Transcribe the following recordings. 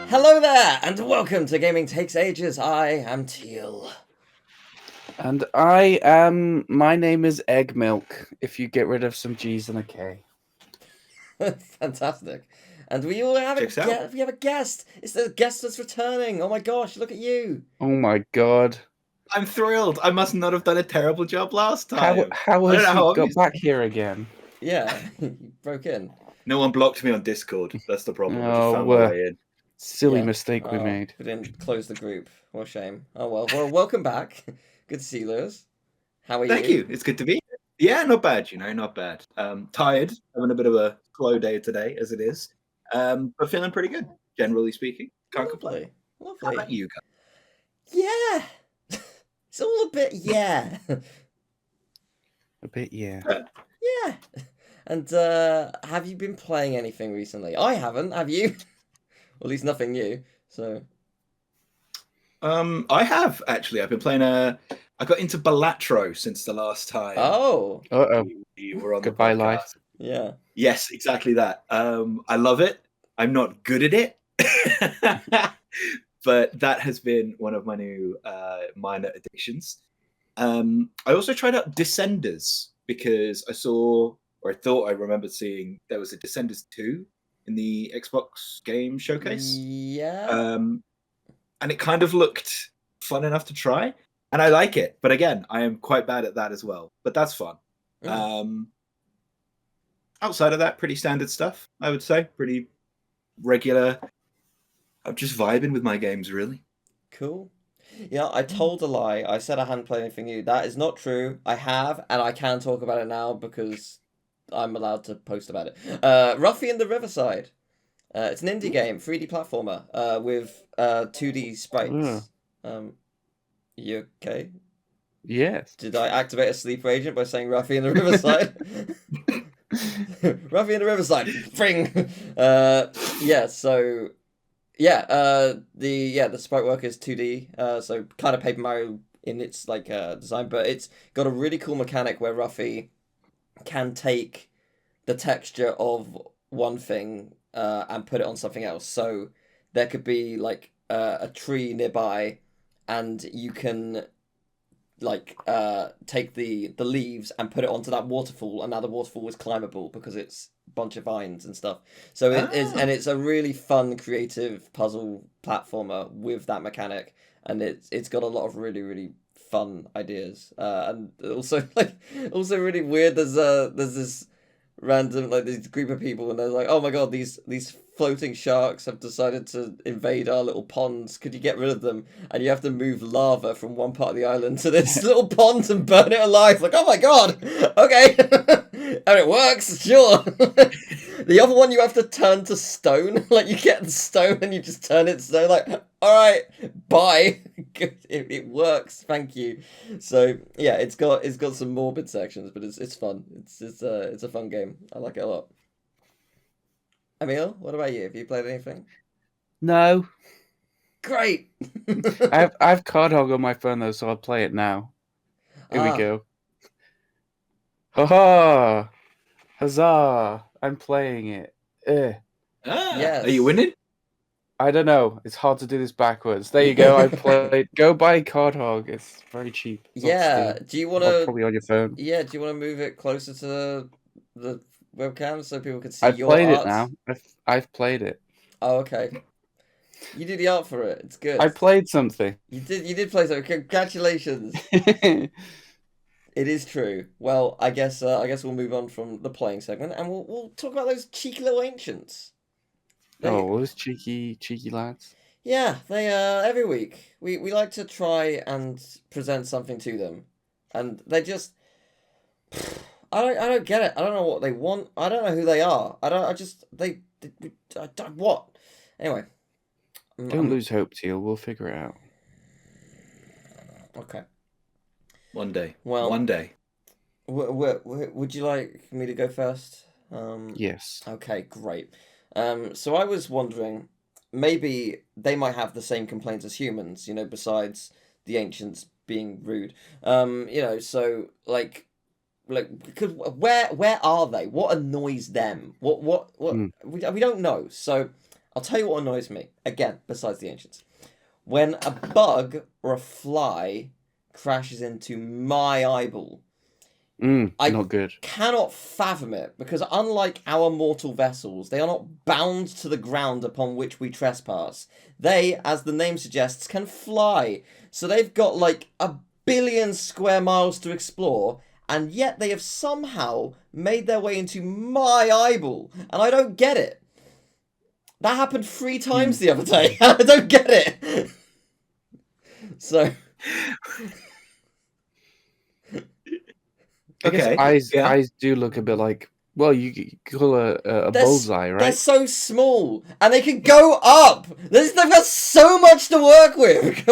Hello there, and welcome to Gaming Takes Ages. I am Teal. And I am. My name is Egg Milk. If you get rid of some G's and a K. Fantastic. And we all have we have a guest. It's the guest that's returning. Oh my gosh, look at you. Oh my god. I'm thrilled. I must not have done a terrible job last time. How has he got back here again? Yeah, he broke in. No one blocked me on Discord. That's the problem. I just found Oh, my way in. silly mistake we made. We didn't close the group. What a shame. Oh well. Well, welcome back. Good to see you, Lewis. How are you? Thank you. It's good to be here. Yeah, not bad, not bad. Tired, having a bit of a slow day today, as it is. But feeling pretty good, generally speaking. Can't complain. Lovely. How about you guys? Yeah. It's all a bit yeah. A bit, yeah. Yeah. And have you been playing anything recently? I haven't. Have you? Or at least nothing new. So. I have actually. I've been playing I got into Balatro since the last time. Oh. We were on Goodbye, the podcast. life. Yeah. Yes, exactly that. I love it. I'm not good at it. But that has been one of my new minor addictions. I also tried out Descenders because I thought I remembered seeing there was a Descenders 2 in the Xbox game showcase. Yeah. And it kind of looked fun enough to try. And I like it. But again, I am quite bad at that as well. But that's fun. Outside of that, pretty standard stuff, I would say. Pretty regular. I'm just vibing with my games, really. Cool. Yeah, I told a lie. I said I hadn't played anything new. That is not true. I have, and I can talk about it now because I'm allowed to post about it. Ruffian the Riverside. It's an indie game, 3D platformer, with 2D sprites. You okay? Yes. Did I activate a sleeper agent by saying Ruffian the Riverside? Ruffian the Riverside. Fring. The sprite work is 2D, so kind of Paper Mario in its design, but it's got a really cool mechanic where Ruffy can take the texture of one thing and put it on something else. So there could be like a tree nearby, and you can take the leaves and put it onto that waterfall, and now the waterfall is climbable because it's a bunch of vines and stuff. So it is, and it's a really fun, creative puzzle platformer with that mechanic, and it's got a lot of really, really fun ideas, and also really weird. There's this random this group of people, and they're like, oh my god, these floating sharks have decided to invade our little ponds. Could you get rid of them? And you have to move lava from one part of the island to this little pond and burn it alive. Like, oh my god, okay. And it works, sure. The other one you have to turn to stone. Like, you get the stone and you just turn it to stone. Like, alright, bye. It works, thank you. So yeah, it's got some morbid sections, but it's fun. It's a fun game. I like it a lot. Emil, what about you? Have you played anything? No. Great. I have Card Hog on my phone though, so I'll play it now. Here we go. Ha ha! Huzzah! I'm playing it. Yes. Are you winning? I don't know. It's hard to do this backwards. There you go. I played. Go buy Card Hog. It's very cheap. Yeah. Do you want to? Probably on your phone. Yeah. Do you want to move it closer to the webcam so people can see I've your played art? it now. I've played it. Oh, okay. You do the art for it. It's good. I played something. You did play something. Congratulations. It is true. Well, I guess we'll move on from the playing segment, and we'll talk about those cheeky little ancients. Those cheeky lads. Yeah, they every week we like to try and present something to them, and they just I don't get it. I don't know what they want. I don't know who they are. I don't what. Anyway, Don't lose hope, Teal. We'll figure it out. Okay. One day. Well, one day. Would you like me to go first? Yes. Okay, great. So I was wondering, maybe they might have the same complaints as humans, besides the ancients being rude. So because where are they? What annoys them? What we don't know. So I'll tell you what annoys me. Again, besides the ancients. When a bug or a fly crashes into my eyeball, I Not good. cannot fathom it, because unlike our mortal vessels, they are not bound to the ground upon which we trespass. They, as the name suggests, can fly. So they've got like 1 billion square miles to explore, and yet they have somehow made their way into my eyeball, and I don't get it. That happened 3 times the other day. I don't get it. So, I guess eyes do look a bit like, well, you call a bullseye, right? They're so small, and they can go up. They've got so much to work with.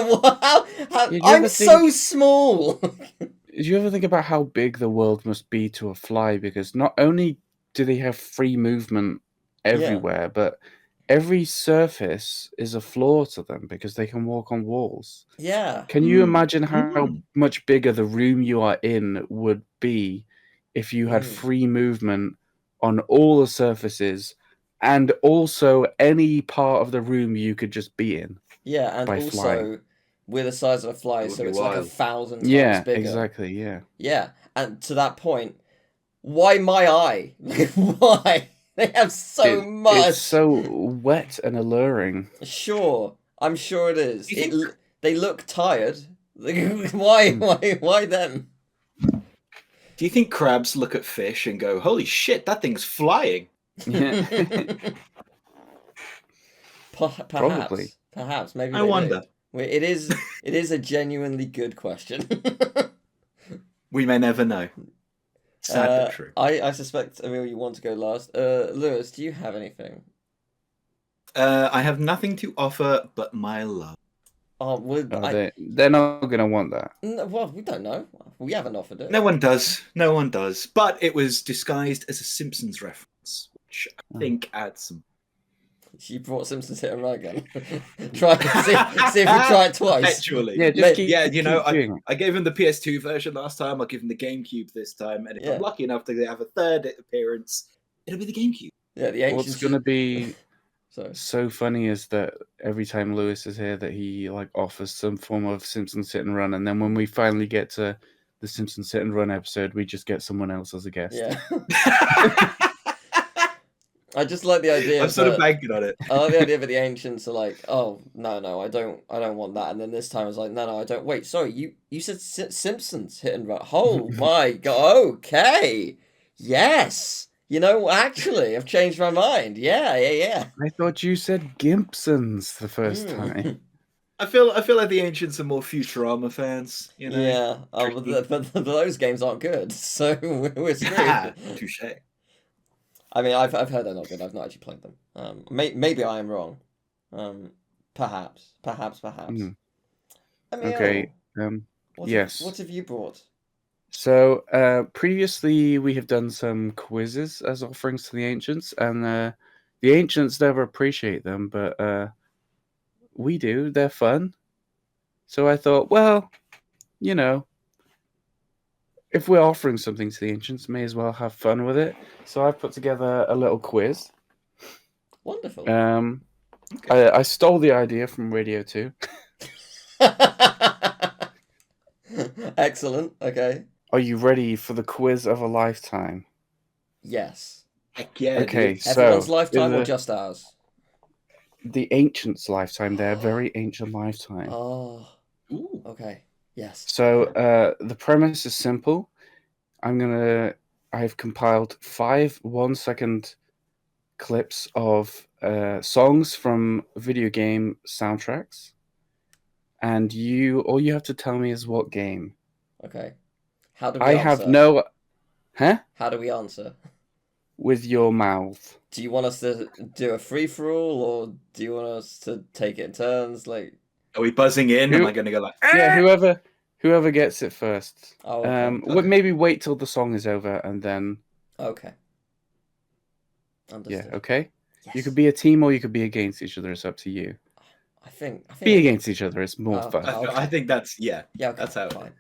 I'm so small. Do you ever think about how big the world must be to a fly? Because not only do they have free movement everywhere, but every surface is a floor to them because they can walk on walls. Yeah. Can you imagine how much bigger the room you are in would be if you had free movement on all the surfaces and also any part of the room you could just be in? Yeah, and also flying. we're the size of a fly, so it's like 1,000 times bigger. Exactly, yeah. Yeah, and to that point, why my eye? Why? They have so much. It's so wet and alluring. Sure, I'm sure it is. They look tired. Why them? Do you think crabs look at fish and go, "Holy shit, that thing's flying"? Probably. Perhaps. Maybe. I wonder. It is a genuinely good question. We may never know. Sad but true. I suspect, Emil, you want to go last. Lewis, do you have anything? I have nothing to offer but my love. Oh, they're not going to want that. Well, we don't know. We haven't offered it. No one does. No one does. But it was disguised as a Simpsons reference, which I think adds some. You brought Simpsons Hit and Run again. Try see if we try it twice. Actually, I gave him the PS2 version last time. I'll give him the GameCube this time, and if I'm lucky enough to have a third appearance, it'll be the GameCube. Yeah, the ancient. What's going to be so funny is that every time Lewis is here, that he like offers some form of Simpsons Hit and Run, and then when we finally get to the Simpsons Hit and Run episode, we just get someone else as a guest. Yeah. I just like the idea. I'm sort of banking on it. I like the idea that the ancients are like, oh no, I don't want that, and then this time it's like, no, I don't. Wait, sorry, you said Simpsons Hit and Run. Oh my god, okay, yes. You know, actually, I've changed my mind. Yeah. I thought you said Gimpsons the first time. I feel like the ancients are more Futurama fans. You know. Yeah. But those games aren't good, so we're screwed. Touche. I mean, I've heard they're not good. I've not actually played them. Maybe I am wrong. Perhaps. Mm. Emil, okay. Yes. What have you brought? So previously we have done some quizzes as offerings to the ancients, and the ancients never appreciate them, but we do. They're fun. So I thought, well, you know, if we're offering something to the ancients, may as well have fun with it. So I've put together a little quiz. Wonderful. I stole the idea from Radio 2. Excellent. Okay. Are you ready for the quiz of a lifetime? Yes. Heck yeah. Okay, dude. so everyone's lifetime or just ours? The ancients' lifetime. Their very ancient lifetime. Oh. Ooh. Okay. Yes. So the premise is simple. I've compiled 5 1-second clips of songs from video game soundtracks, and all you have to tell me is what game. Okay. How do we answer? have no... Huh? How do we answer? With your mouth. Do you want us to do a free-for-all, or do you want us to take it in turns? Like, are we buzzing in? Am I going to go like... Yeah, whoever gets it first. Oh, okay. Maybe wait till the song is over, and then... Okay. Understood. Yeah, okay? Yes. You could be a team or you could be against each other. It's up to you. I think be against each other. It's more fun. I think that's okay, that's how. Fine.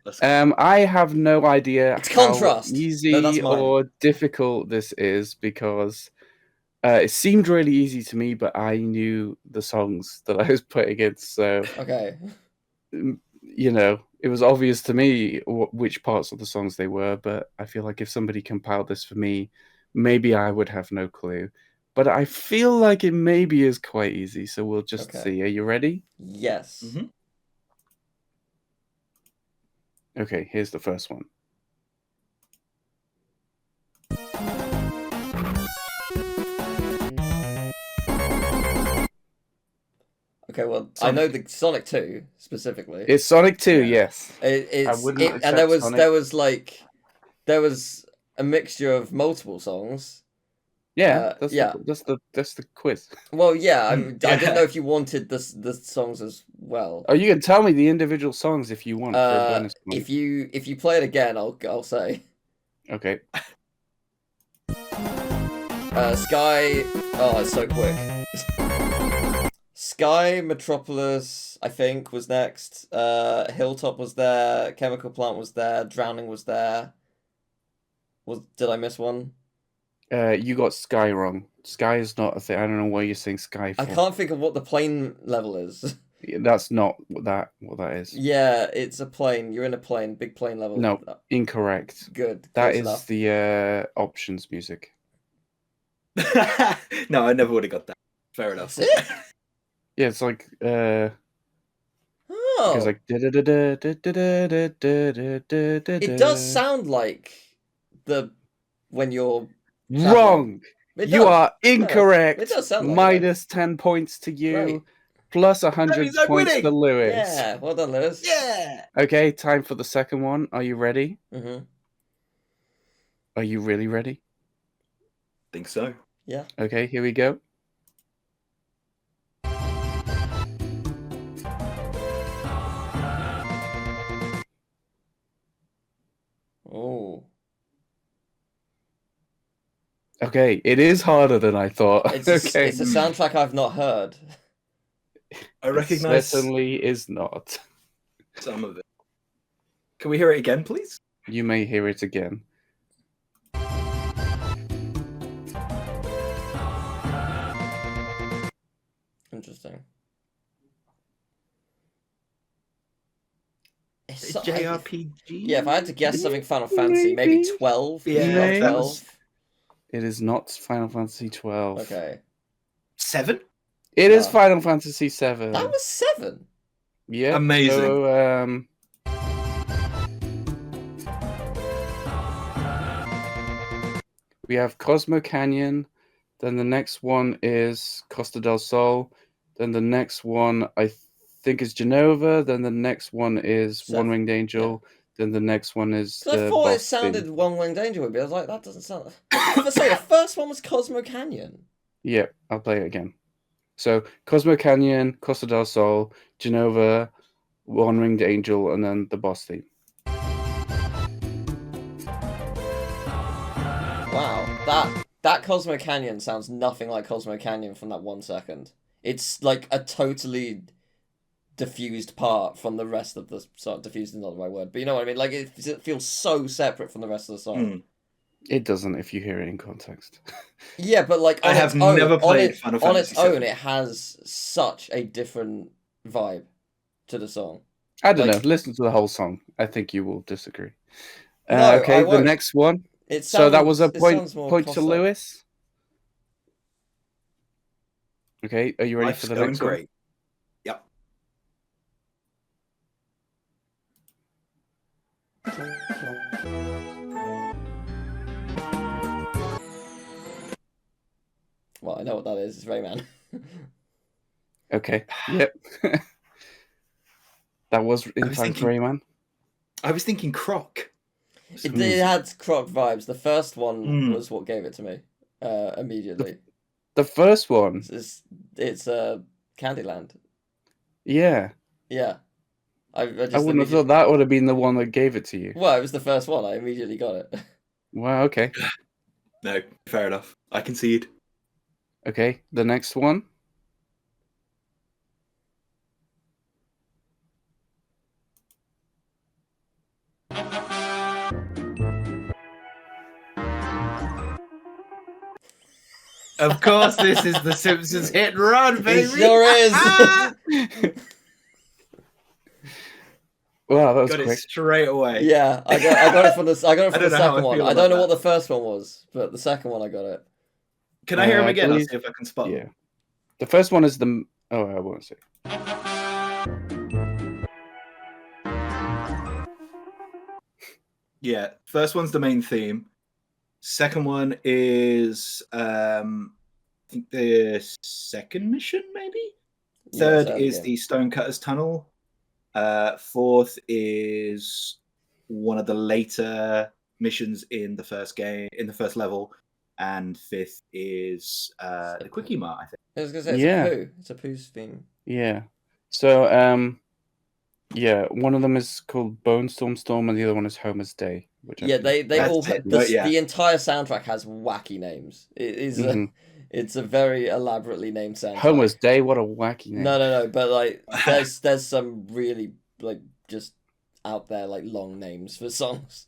I have no idea it's contrast. how easy or difficult this is because It seemed really easy to me, but I knew the songs that I was putting in, so Okay. you know, it was obvious to me which parts of the songs they were. But I feel like if somebody compiled this for me, maybe I would have no clue. But I feel like it maybe is quite easy, so we'll just Okay. see. Are you ready? Yes. Mhm. Okay, here's the first one. Okay, well, I Sonic. know the Sonic 2 specifically. It's Sonic 2, Yeah. yes. wouldn't And there accept was Sonic. there was a mixture of multiple songs. Yeah, that's yeah. that's the quiz. Well, yeah, I didn't Yeah. know if you wanted the songs as well. Oh, you can tell me the individual songs if you want for a bonus point. If you play it again, I'll say. Okay. Sky. Oh, it's so quick. Sky, Metropolis, I think, was next. Hilltop was there. Chemical Plant was there. Drowning was there. Did I miss one? You got Sky wrong. Sky is not a thing. I don't know why you're saying Sky for. I can't think of what the plane level is. That's not what that is. Yeah, it's a plane. You're in a plane, big plane level. No, incorrect. Good. That Close is enough. the options music. No, I never would have got that. Fair enough. That's it? Yeah, it's like Oh. because like It does sound like when you're wrong. It You does. are incorrect. It does sound like Minus 10 points to you. Great. Plus 100 means I'm points winning. to Lewis. Yeah, well done, Lewis. Yeah. Okay, time for the second one. Are you ready? Mm-hmm. Are you really ready? Think so. Yeah. Okay, here we go. Oh. Okay, it is harder than I thought. It's Okay. it's a soundtrack I've not heard. I recognize Certainly is not. some of it. Can we hear it again, please? You may hear it again. Interesting. It's JRPG. Yeah, if I had to guess something Final Fantasy, maybe 12. Yeah, Not that 12. was- It is not Final Fantasy 12. Okay. 7? It is Wow. Final Fantasy 7. That was 7. Yeah. Amazing. So, we have Cosmo Canyon. Then the next one is Costa del Sol. Then the next one, I think, is Genova. Then the next one is Seven. One Winged Angel. Then the next one is Because I the thought it boss sounded theme. One Winged Angel would be. I was like, that doesn't sound. I say the first one was Cosmo Canyon. Yeah, I'll play it again. So Cosmo Canyon, Costa del Sol, Genova, One Winged Angel, and then the boss theme. Wow, that Cosmo Canyon sounds nothing like Cosmo Canyon from that 1 second. It's like a totally diffused part from the rest of the song. Diffused is not the right word, but you know what I mean. Like it feels so separate from the rest of the song. It doesn't if you hear it in context. Yeah, but like I have never played Final on Fantasy its own, VII. it has such a different vibe to the song. I don't Like- know. Listen to the whole song. I think you will disagree. No, okay, I the won't. next one. It So that was a it sounds point more to Costa. Lewis. Okay, are you ready Life's for the going next great. Yep. Well, I know what that is. It's Rayman. one? Okay. Yep. That was in was fact thinking- Rayman. I was thinking Croc. It had Croc vibes. The first one Mm. was what gave it to me immediately. The first one. It's Candyland. Yeah. Yeah. I just I wouldn't have thought that would have been the one that gave it to you. Well, it was the first one. I immediately got it. Wow, okay. No, fair enough. I concede. Okay, the next one. Of course, this is the Simpsons hit and run, baby. It sure is. Wow, that was Got it quick. straight away. Yeah, I got it from the don't know how second I one. feel I about don't know that. what the first one was, but the second one I got it. Can I hear him I again? believe- I'll see if I can spot Yeah. him. The first one is the. Oh, I won't say. Yeah, first one's the main theme. Second one is I think the second mission, maybe. Yeah, Third it's early is game. the Stonecutter's Tunnel. Fourth is one of the later missions in the first game, in the first level, and fifth is the Quickie Mart, I think. I was gonna say it's Yeah. a poo. It's a poo's theme. Yeah. So, yeah, one of them is called Bone Storm, and the other one is Homer's Day. Which Yeah, they That's all it, but yeah. the entire soundtrack has wacky names. It is Mhm. it's a very elaborately named soundtrack. Homer's Day. What a wacky name! No, but like there's some really like just out there like long names for songs.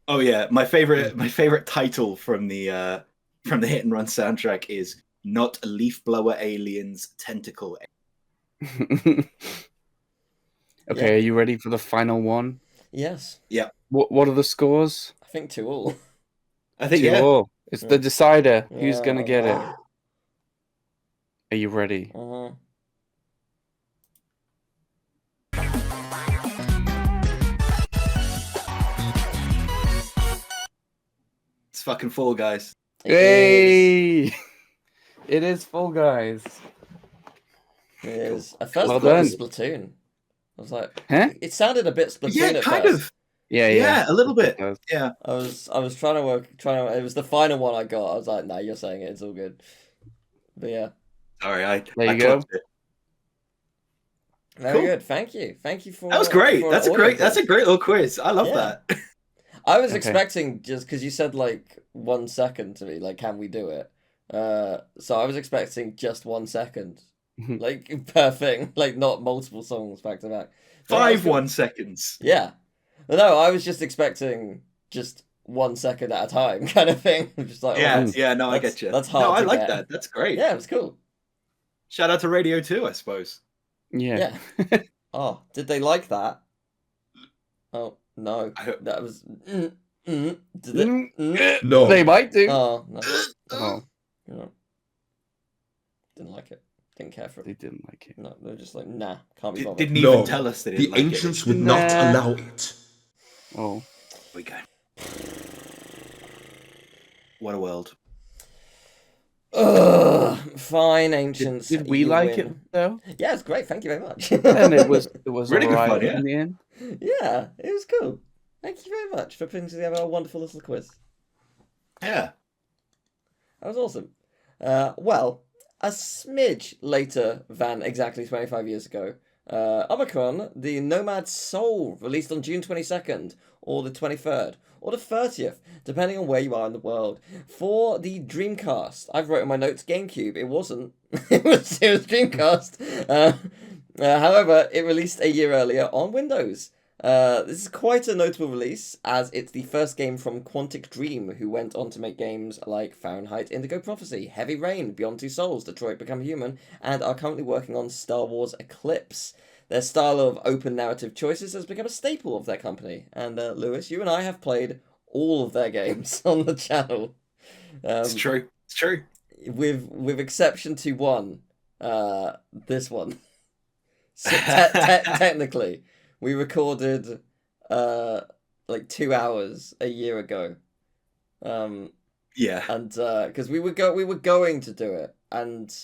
Oh yeah, my favorite title from the hit and run soundtrack is "Not a Leaf Blower Aliens Tentacle." Okay, Yeah. are you ready for the final one? Yes, What are the scores? I think 2-2. I think 2-2. It's the decider. Who's Yeah, gonna get it? wow. Are you ready? Uh-huh. It's fucking Fall Guys. It is. Hey! It is Fall Guys. It is. At first, Well I thought it was done. Splatoon. I was like, Huh? it sounded a bit Splatoon Yeah, at kind first. of. Yeah, Yeah, a little bit. It does. Yeah. I was trying to. It was the final one I got. I was like, nah, you're saying it. It's all good. But yeah, Sorry, I There you go. clocked it. very Cool. good. Thank you for. That was great. for That's a audio great quiz. little quiz. I love Yeah. that. I was Okay. expecting, just because you said like 1 second to me, like, can we do it? So I was expecting just 1 second, like per thing, like not multiple songs back to back. But that was 5 cool. 1 seconds. Yeah. No, I was just expecting just 1 second at a time, kind of thing. Just like, Yeah, that's- yeah, no, I that's- get you. that's hard No, I to like get. that. That's great. Yeah, it was cool. Shout out to Radio 2, I suppose. Yeah. Oh, did they like that? Oh no, I hope- that was. Did they? No. They might do. Oh no. Oh, No. Didn't like it. Didn't care for they it. didn't like it. No, they're just like, nah, can't be bothered. Didn't No. even tell us they The didn't like ancients it. would not Nah. allow it. Oh, We go. What a world. Ugh, fine, ancients. did we you like win. it though? Yeah, it's great. Thank you very much. And it was Really good alright fun, yeah. in the end. Yeah, it was cool. Thank you very much for putting together a wonderful little quiz. Yeah. That was awesome. Well, a smidge later than exactly 25 years ago, Omikron The Nomad Soul released on June 22nd, or the 23rd, or the 30th, depending on where you are in the world, for the Dreamcast. I've wrote in my notes GameCube. It wasn't. it was Dreamcast. However, it released a year earlier on Windows. This is quite a notable release, as it's the first game from Quantic Dream, who went on to make games like Fahrenheit Indigo Prophecy, Heavy Rain, Beyond Two Souls, Detroit Become Human, and are currently working on Star Wars Eclipse. Their style of open narrative choices has become a staple of their company, and Lewis, you and I have played all of their games on the channel. It's true. It's true. With exception to one, this one. So technically, we recorded like 2 hours a year ago, Yeah. and because we were going to do it, and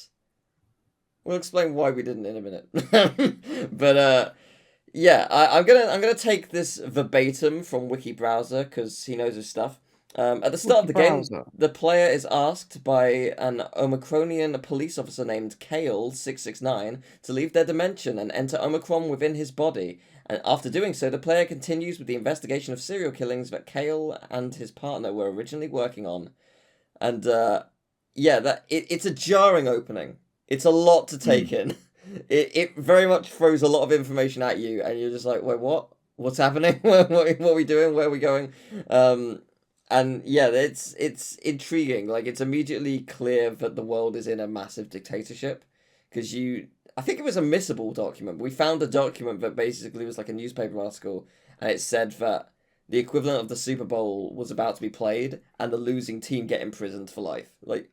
we'll explain why we didn't in a minute. But yeah, I'm gonna take this verbatim from Wiki Browser because he knows his stuff. At the start of the game, Wiki Browser. the player is asked by an Omikronian police officer named Kale669 to leave their dimension and enter Omikron within his body. And after doing so, the player continues with the investigation of serial killings that Kale and his partner were originally working on. And yeah, it's a jarring opening. It's a lot to take in. It very much throws a lot of information at you, and you're just like, wait, what? What's happening? what are we doing? Where are we going? And yeah, it's intriguing. Like it's immediately clear that the world is in a massive dictatorship because I think it was a missable document. We found a document that basically was like a newspaper article, and it said that the equivalent of the Super Bowl was about to be played, and the losing team get imprisoned for life. Like,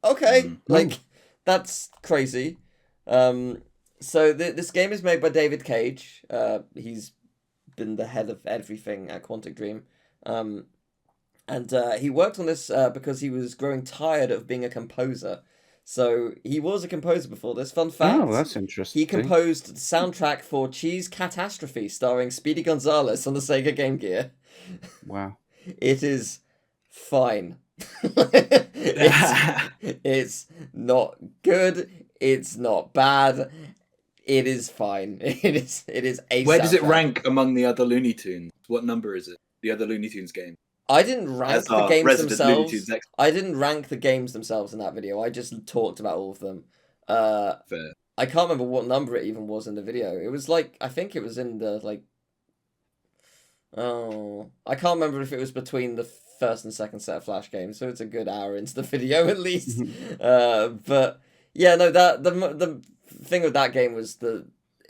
okay, like that's crazy. So this game is made by David Cage. He's been the head of everything at Quantic Dream. And he worked on this because he was growing tired of being a composer. So he was a composer before this. Fun fact. Oh, that's interesting. He composed the soundtrack for Cheese Catastrophe starring Speedy Gonzales on the Sega Game Gear. Wow. It is fine. it's not good. It's not bad. It is fine. It is a Where does it soundtrack. rank among the other Looney Tunes? What number is it? The other Looney Tunes game? I didn't rank As the our games resident Looney themselves. Tunes expert. I didn't rank the games themselves in that video. I just talked about all of them. Fair. I can't remember what number it even was in the video. It was like, I think it was in the like. Oh, I can't remember if it was between the first and second set of Flash games. So it's a good hour into the video at least. But yeah, no, that the thing with that game was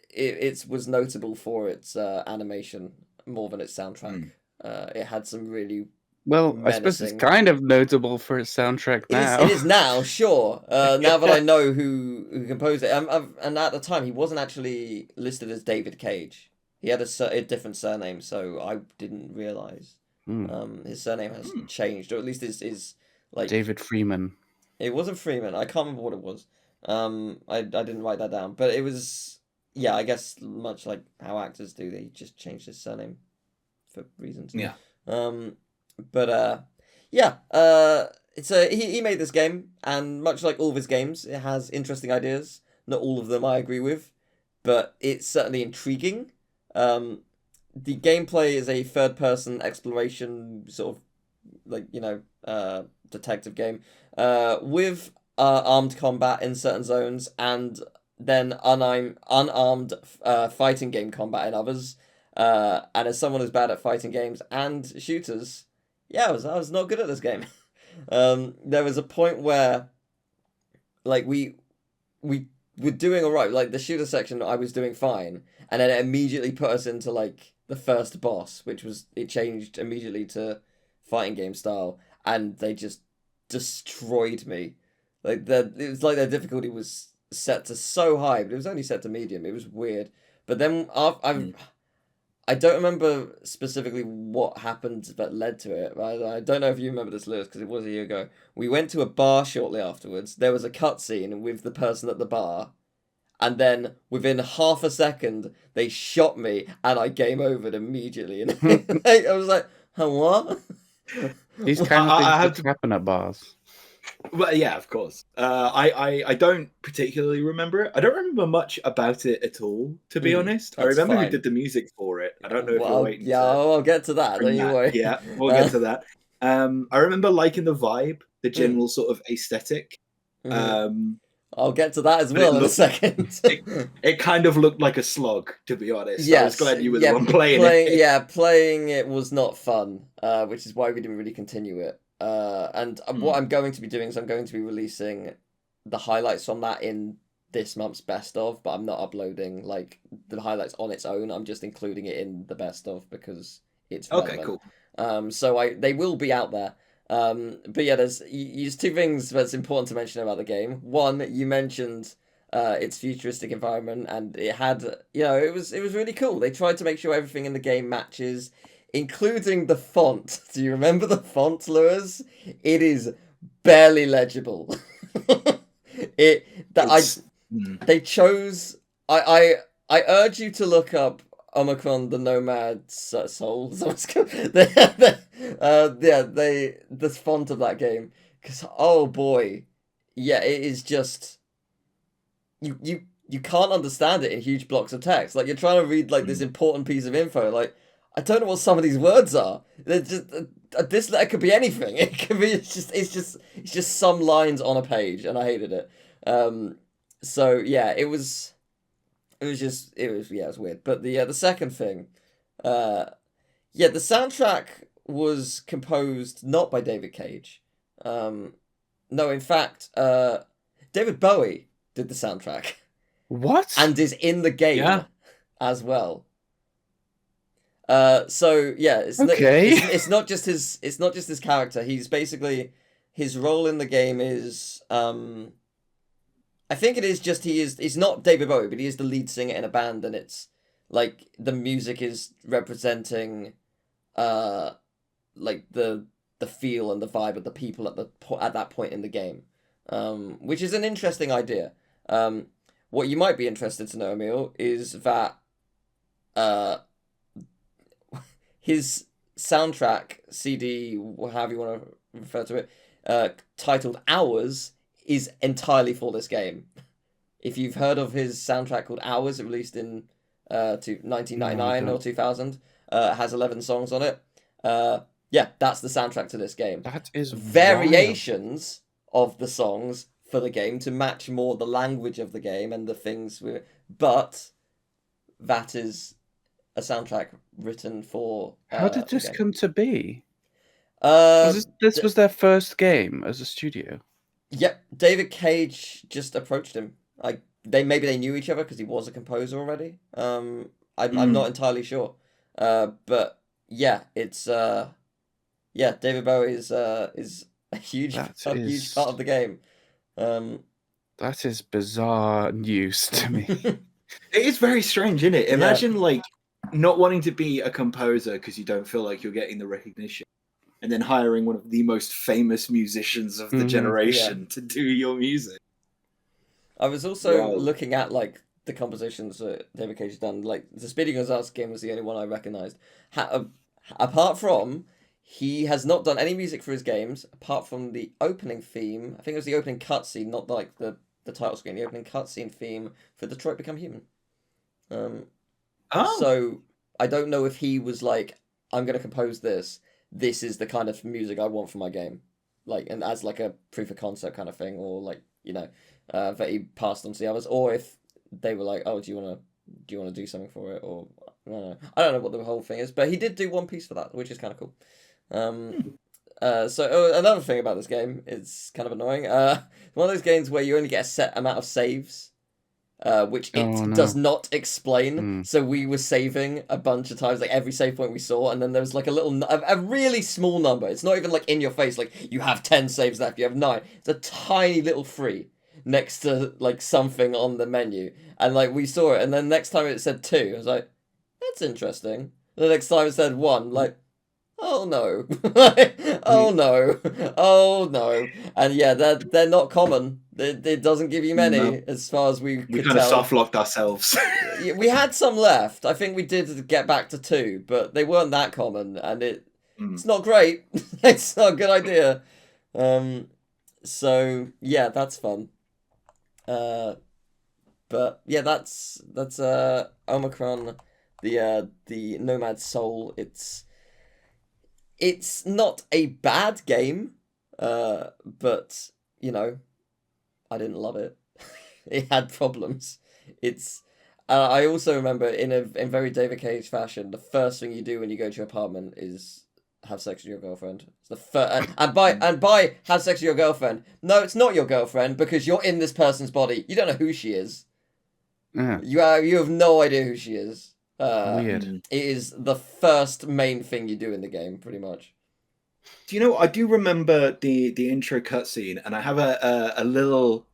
it was notable for its animation more than its soundtrack. It had some really Well, I suppose it's menacing. kind of notable for its soundtrack now. It is now, sure. Now that I know who composed it, and at the time he wasn't actually listed as David Cage. He had a different surname, so I didn't realize. His surname has changed, or at least is like David Freeman. It wasn't Freeman. I can't remember what it was. I didn't write that down, but it was I guess much like how actors do, they just change his surname for reasons. Yeah. It's he made this game, and much like all of his games, it has interesting ideas. Not all of them I agree with, but it's certainly intriguing. The gameplay is a third-person exploration sort of like detective game with armed combat in certain zones, and then unarmed fighting game combat in others. And as someone who's bad at fighting games and shooters, I was not good at this game. There was a point where, like, we were doing alright. Like, the shooter section, I was doing fine, and then it immediately put us into, like, the first boss, it changed immediately to fighting game style, and they just destroyed me. Like, it was like their difficulty was set to so high, but it was only set to medium. It was weird. But then I don't remember specifically what happened that led to it. I don't know if you remember this, Lewis, because it was a year ago. We went to a bar shortly afterwards. There was a cutscene with the person at the bar, and then within half a second, they shot me, and I game overed immediately. And I was like, what? These kind of things happen at bars. Well, yeah, of course. I don't particularly remember it. I don't remember much about it at all, to be honest. I remember who did the music for it. I don't know if you're waiting. Yeah, I'll get to that. Don't you worry. Yeah, we'll get to that. I remember liking the vibe, the general sort of aesthetic. I'll get to that as well in a second. It kind of looked like a slog, to be honest. Yes, I was glad you were the one playing it. Yeah, playing it was not fun, which is why we didn't really continue it. And what I'm going to be doing is I'm going to be releasing the highlights from that in this month's best of, but I'm not uploading like the highlights on its own. I'm just including it in the best of because it's relevant. Okay, cool. So they will be out there. But yeah, there's two things that's important to mention about the game. One, you mentioned its futuristic environment, and it had it was really cool. They tried to make sure everything in the game matches, including the font. Do you remember the font, Lewis? It is barely legible. They chose. I urge you to look up Omikron The Nomad Soul. The font of that game, because oh boy, it is just you can't understand it in huge blocks of text. Like you're trying to read like this important piece of info. Like I don't know what some of these words are. They're just this letter could be anything. It could be it's just some lines on a page, and I hated it. So yeah, it was weird. But the second thing, the soundtrack was composed not by David Cage. No, in fact, David Bowie did the soundtrack What? and is in the game Yeah. as well. So yeah, Okay. it's not just his character. He's basically, his role in the game is I think it is just he's not David Bowie, but he is the lead singer in a band, and it's like the music is representing like the feel and the vibe of the people at that point in the game, which is an interesting idea. What you might be interested to know, Emil, is that his soundtrack CD, however you want to refer to it, titled Hours, is entirely for this game. If you've heard of his soundtrack called Hours, it released in 1999 or 2000, has 11 songs on it. Yeah, that's the soundtrack to this game. That is variations of the songs for the game to match more the language of the game and the things but that is a soundtrack written for How did this come to be? This was their first game as a studio. Yep, David Cage just approached him. Maybe they knew each other because he was a composer already. I'm not entirely sure. But yeah, it's David Bowie is a huge part of the game. That is bizarre news to me. It is very strange, isn't it? Imagine like not wanting to be a composer because you don't feel like you're getting the recognition, and then hiring one of the most famous musicians of the generation to do your music. I was also looking at like the compositions that David Cage has done. Like the Speedy Gonzales game was the only one I recognized. Apart from, he has not done any music for his games apart from the opening theme. I think it was the opening cutscene, not like the title screen. The opening cutscene theme for Detroit Become Human. So I don't know if he was like, I'm going to compose this. This is the kind of music I want for my game, like, and as like a proof of concept kind of thing, or like, you know, that he passed on to the others, or if they were like, oh, do you want to do something for it, or I don't know what the whole thing is, but he did do one piece for that, which is kind of cool. So another thing about this game, it's kind of annoying. One of those games where you only get a set amount of saves, which it does not explain. So we were saving a bunch of times, like every save point we saw, and then there was like a really small number. It's not even like in your face, like you have 10 saves left, you have 9. It's a tiny little 3 next to like something on the menu, and like we saw it, and then next time it said 2. I was like, that's interesting. The next time it said 1, like, oh no. Oh no. Oh no. And yeah, they're not common. It doesn't give you many, as far as we could kind of tell. soft locked ourselves. We had some left. I think we did get back to 2, but they weren't that common, and it's not great. It's not a good idea. So yeah, that's fun. But yeah, that's Omikron, the Nomad Soul. It's not a bad game, but you know, I didn't love it. It had problems. I also remember in very David Cage fashion, the first thing you do when you go to your apartment is have sex with your girlfriend. It's the first, and by have sex with your girlfriend. No, it's not your girlfriend, because you're in this person's body. You don't know who she is. Yeah. You have no idea who she is. Weird. It is the first main thing you do in the game, pretty much. Do you know? I do remember the intro cutscene, and I have a little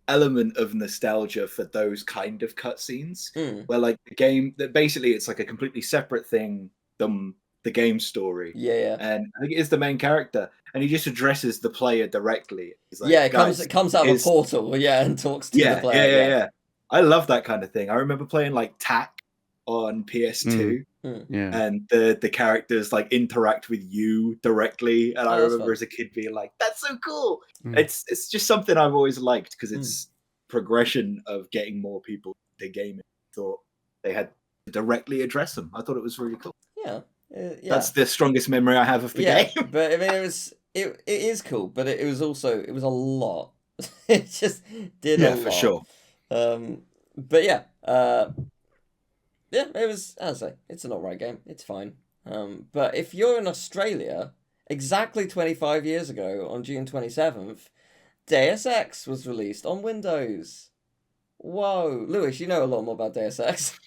element of nostalgia for those kind of cutscenes, where like the game that basically it's like a completely separate thing than the game story. Yeah. And I think it is the main character, and he just addresses the player directly. He's like, it comes out of a portal, and talks to the player. Yeah. I love that kind of thing. I remember playing like TAC on PS2, and the characters like interact with you directly, and I remember as a kid being like, "That's so cool!" It's just something I've always liked, because it's progression of getting more people to gaming. Thought they had to directly address them. I thought it was really cool. Yeah. That's the strongest memory I have of the game. But I mean, it is cool, but it was a lot. It just did a lot. For sure. But yeah, it was, as I say, it's an alright game. It's fine. But if you're in Australia, exactly 25 years ago, on June 27th, Deus Ex was released on Windows. Whoa, Lewis, you know a lot more about Deus Ex.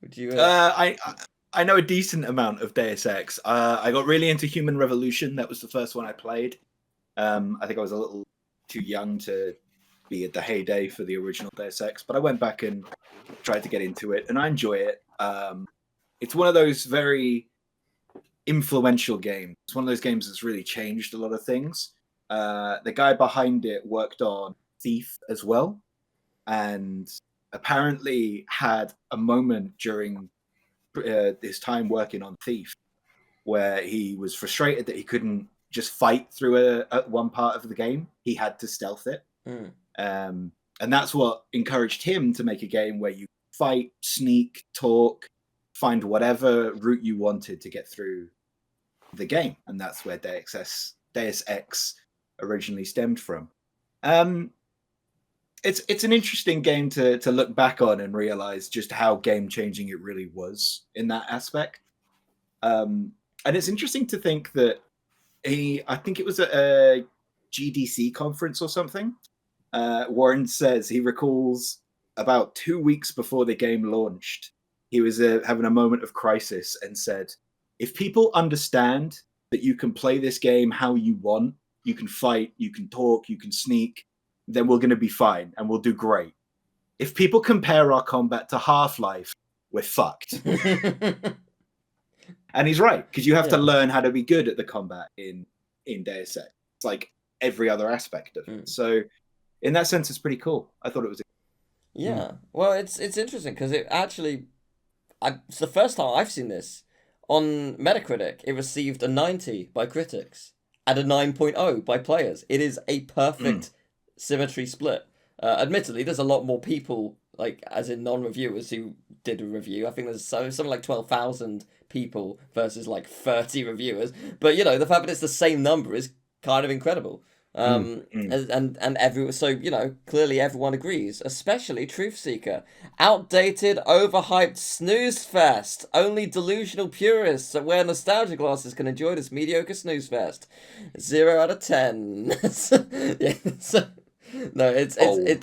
Would you? I know a decent amount of Deus Ex. I got really into Human Revolution. That was the first one I played. I think I was a little too young to be at the heyday for the original Deus Ex, but I went back and tried to get into it, and I enjoy it. It's one of those very influential games. It's one of those games that's really changed a lot of things. The guy behind it worked on Thief as well, and apparently had a moment during his time working on Thief where he was frustrated that he couldn't just fight through one part of the game. He had to stealth it. And that's what encouraged him to make a game where you fight, sneak, talk, find whatever route you wanted to get through the game. And that's where Deus Ex originally stemmed from. It's an interesting game to look back on and realize just how game changing it really was in that aspect. And it's interesting to think that I think it was at a GDC conference or something. Warren says he recalls about 2 weeks before the game launched, he was having a moment of crisis and said, if people understand that you can play this game how you want, you can fight, you can talk, you can sneak, then we're going to be fine and we'll do great. If people compare our combat to Half-Life, we're fucked. And he's right, because you have to learn how to be good at the combat in Deus Ex. It's like every other aspect of it. So in that sense, it's pretty cool. I thought it was. Well, it's interesting because it actually, it's the first time I've seen this. On Metacritic, it received a 90 by critics and a 9.0 by players. It is a perfect symmetry split. Admittedly, there's a lot more people, like as in non-reviewers, who did a review. I think there's something like 12,000 people versus like 30 reviewers. But you know, the fact that it's the same number is kind of incredible. And so you know, clearly everyone agrees, especially Truth Seeker. Outdated, overhyped snooze fest. Only delusional purists that wear nostalgia glasses can enjoy this mediocre snooze fest. 0 out of 10. No,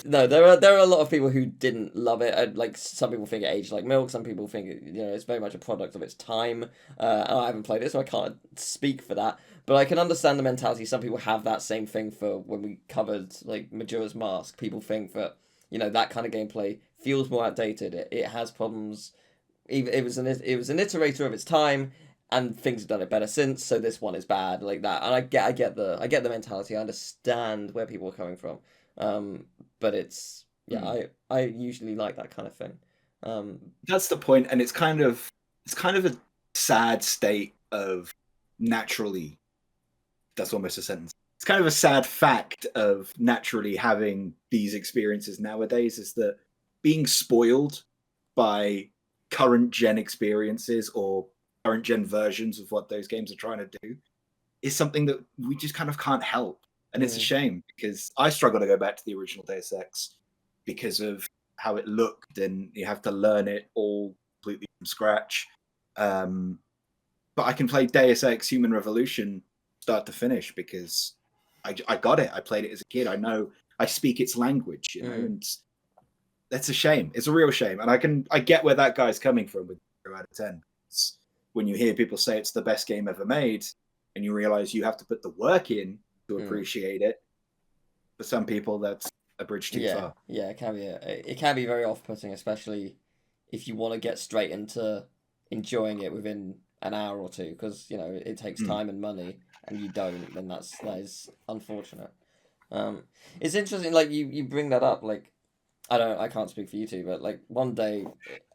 no. There are a lot of people who didn't love it. Like some people think it aged like milk. Some people think it's very much a product of its time. I haven't played it, so I can't speak for that. But I can understand the mentality. Some people have that same thing for when we covered like Majora's Mask. People think that that kind of gameplay feels more outdated. It has problems. It was an iterator of its time, and things have done it better since. So this one is bad like that. And I get the mentality. I understand where people are coming from. But it's I usually like that kind of thing. That's the point, and it's kind of a sad state of naturally. That's almost a sentence. It's kind of a sad fact of naturally having these experiences nowadays is that being spoiled by current gen experiences or current gen versions of what those games are trying to do is something that we just kind of can't help. And it's a shame because I struggle to go back to the original Deus Ex because of how it looked and you have to learn it all completely from scratch. But I can play Deus Ex Human Revolution start to finish because I got it. I played it as a kid. I know I speak its language, and that's a shame. It's a real shame. And I get where that guy's coming from with 0 out of 10. It's when you hear people say it's the best game ever made and you realize you have to put the work in to appreciate it. For some people, that's a bridge too far. Yeah, it can be very off-putting, especially if you want to get straight into enjoying it within an hour or two, because it takes time and money, and you don't, then that is unfortunate. It's interesting, like you bring that up. Like, I can't speak for you two, but like one day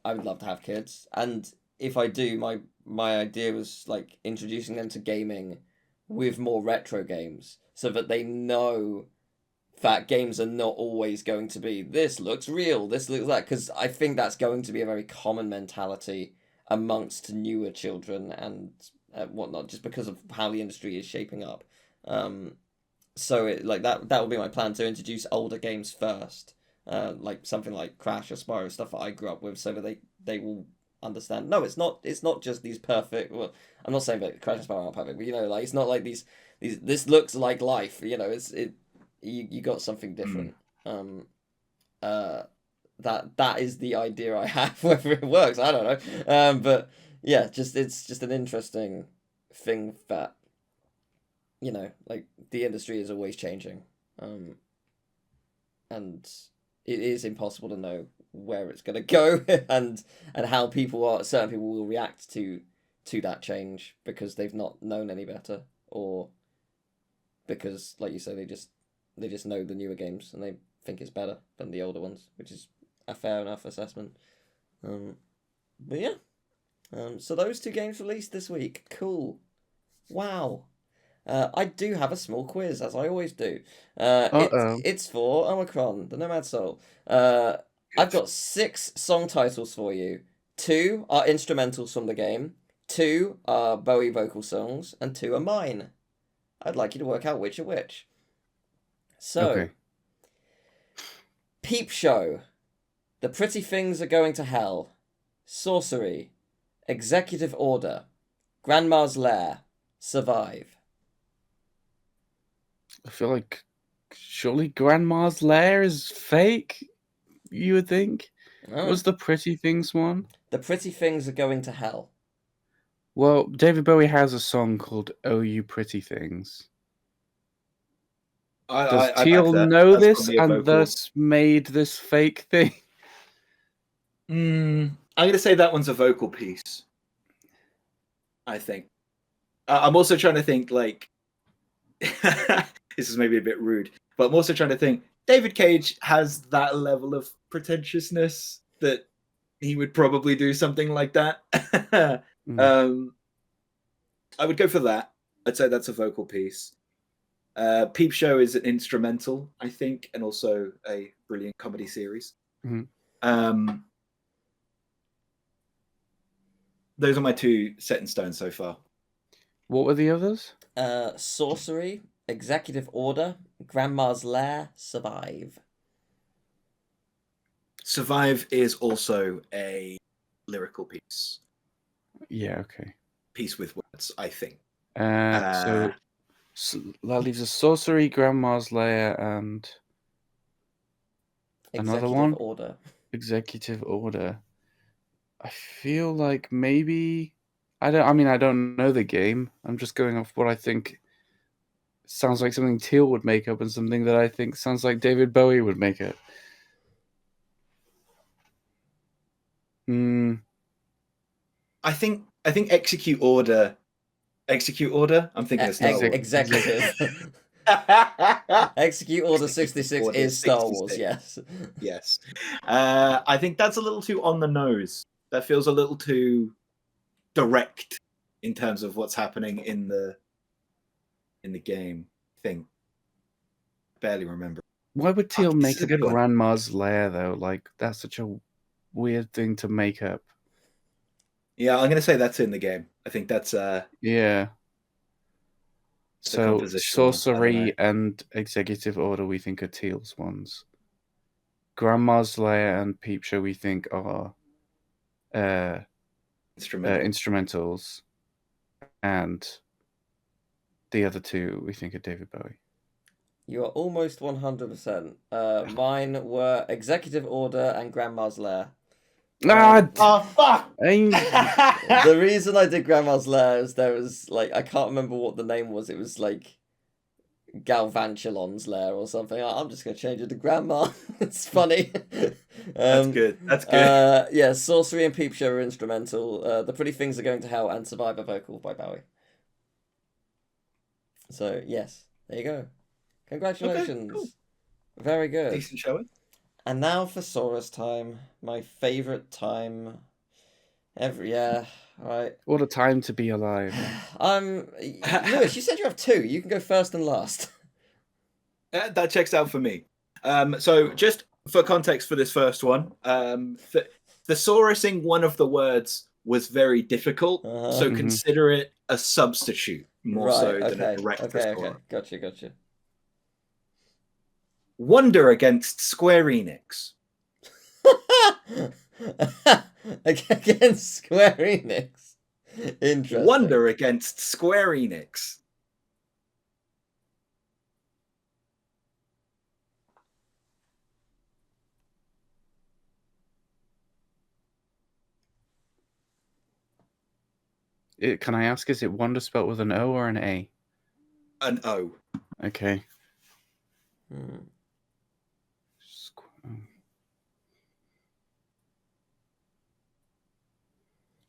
I would love to have kids, and if I do, my idea was like introducing them to gaming with more retro games, so that they know that games are not always going to be this looks real, this looks that, because I think that's going to be a very common mentality amongst newer children and whatnot, just because of how the industry is shaping up. So that will be my plan, to introduce older games first, like something like Crash or Spyro, stuff that I grew up with, so that they will understand. No, it's not. It's not just these perfect. Well, I'm not saying that Crash and Spyro aren't perfect, but like it's not like these. This looks like life. You got something different. That is the idea I have. Whether it works, I don't know. But yeah, it's just an interesting thing that like the industry is always changing, and it is impossible to know where it's gonna go and how certain people will react to that change because they've not known any better, or because, like you say, they just know the newer games and they think it's better than the older ones, which is a fair enough assessment. But yeah, so those two games released this week. Cool. Wow. I do have a small quiz, as I always do. It's for Omikron, the Nomad Soul. I've got 6 song titles for you. 2 are instrumentals from the game. 2 are Bowie vocal songs, and 2 are mine. I'd like you to work out which are which. So, Okay. Peep Show, The Pretty Things Are Going to Hell, Sorcery, Executive Order, Grandma's Lair, Survive. I feel like surely Grandma's Lair is fake, you would think. Oh. Was the Pretty Things one? The Pretty Things Are Going to Hell. Well, David Bowie has a song called "Oh You Pretty Things." Does Teal know this and thus made this fake thing? I'm going to say that one's a vocal piece. I think. I'm also trying to think, like, this is maybe a bit rude, but I'm also trying to think, David Cage has that level of pretentiousness that he would probably do something like that. I would go for that. I'd say that's a vocal piece. Peep Show is an instrumental, I think, and also a brilliant comedy series. Those are my 2 set in stone so far. What were the others? Sorcery, Executive Order, Grandma's Lair, Survive. Survive is also a lyrical piece. Yeah, okay. Piece with words, I think. So that leaves us Sorcery, Grandma's Lair, and another one? Order. Executive Order. I feel like maybe I don't know the game. I'm just going off what I think sounds like something Teal would make up and something that I think sounds like David Bowie would make it. I think Execute Order. I'm thinking of Star Wars. Executive. Execute Order 66 is Star Wars, yes. Yes. I think that's a little too on the nose. That feels a little too direct in terms of what's happening in the game. I think. Barely remember. Why would Teal make a Grandma's Lair, though? Like, that's such a weird thing to make up. Yeah, I'm going to say that's in the game. I think that's... Yeah. So, Sorcery and Executive Order we think are Teal's ones. Grandma's Lair and Peep Show we think are instrumentals. And the other 2 we think are David Bowie. You are almost 100%. Mine were Executive Order and Grandma's Lair. Oh, fuck! The reason I did Grandma's Lair is there was, like, I can't remember what the name was. It was, like, Galvanchelon's Lair or something. I'm just going to change it to Grandma. It's funny. That's good. That's good. Yeah, Sorcery and Peep Show are instrumental. The Pretty Things Are Going to Hell and Survive are vocal by Bowie. So, yes, there you go. Congratulations. Okay, cool. Very good. Decent showing. And now for Saurus time. My favourite time ever. Yeah, right. What a time to be alive. Lewis, you said you have 2. You can go first and last. That checks out for me. So just for context for this first one, the Saurusing one of the words was very difficult, so consider it a substitute more than a direct Okay, gotcha. Wonder against Square Enix. Against Square Enix. Interesting. Wonder against Square Enix. Can I ask, is it Wonder spelled with an O or an A? An O. Okay. Hmm.